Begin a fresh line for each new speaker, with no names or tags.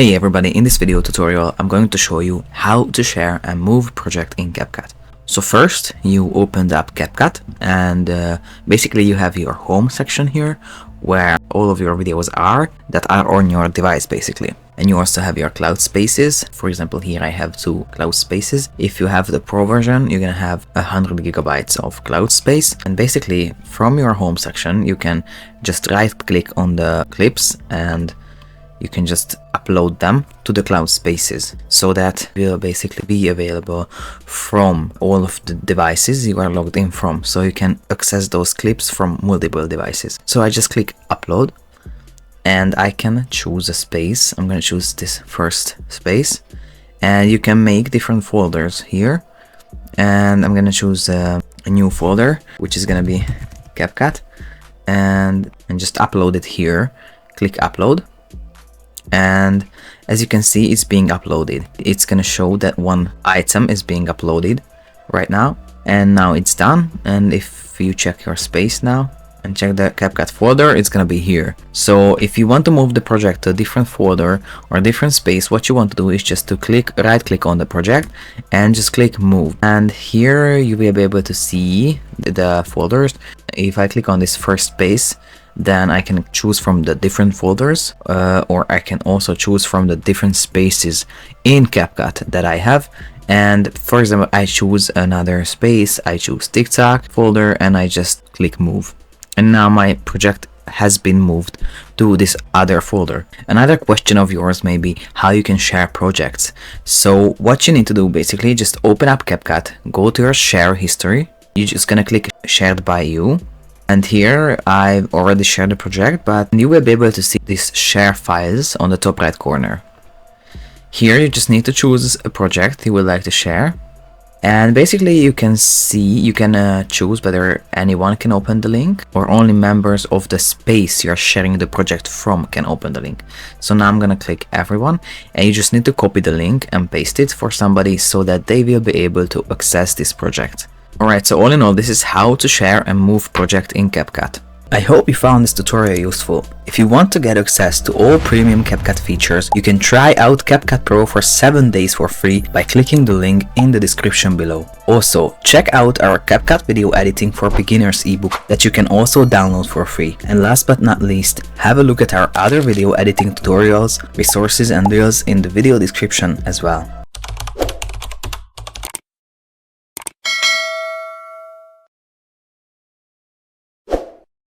Hey everybody, in this video tutorial I'm going to show you how to share and move project in CapCut. So first you opened up CapCut and basically you have your home section here where all of your videos are that are on your device basically. And you also have your cloud spaces. For example, here I have 2 cloud spaces. If you have the Pro version, you're gonna have 100 gigabytes of cloud space. And basically from your home section you can just right click on the clips and you can just upload them to the cloud spaces, so that will basically be available from all of the devices you are logged in from, so you can access those clips from multiple devices. So I just click upload and I can choose a space. I'm going to choose this first space and you can make different folders here, and I'm going to choose a new folder which is going to be CapCut and just upload it here. Click upload. And as you can see, it's being uploaded. It's gonna show that one item is being uploaded right now, and now it's done. And if you check your space now and check the CapCut folder, it's gonna be here. So if you want to move the project to a different folder or a different space, what you want to do is just to right click on the project and just click move, and here you will be able to see the folders. If I click on this first space, then I can choose from the different folders, or I can also choose from the different spaces in CapCut that I have. And for example, I choose another space, I choose TikTok folder, and I just click move. And now my project has been moved to this other folder. Another question of yours may be how you can share projects. So what you need to do basically, just open up CapCut, go to your share history. You're just gonna click shared by you. And here I've already shared the project, but you will be able to see these share files on the top right corner. Here you just need to choose a project you would like to share. And basically you can choose whether anyone can open the link or only members of the space you're sharing the project from can open the link. So now I'm gonna click everyone, and you just need to copy the link and paste it for somebody so that they will be able to access this project. Alright, so all in all, this is how to share and move project in CapCut. I hope you found this tutorial useful. If you want to get access to all premium CapCut features, you can try out CapCut Pro for 7 days for free by clicking the link in the description below. Also, check out our CapCut video editing for beginners ebook that you can also download for free. And last but not least, have a look at our other video editing tutorials, resources and deals in the video description as well.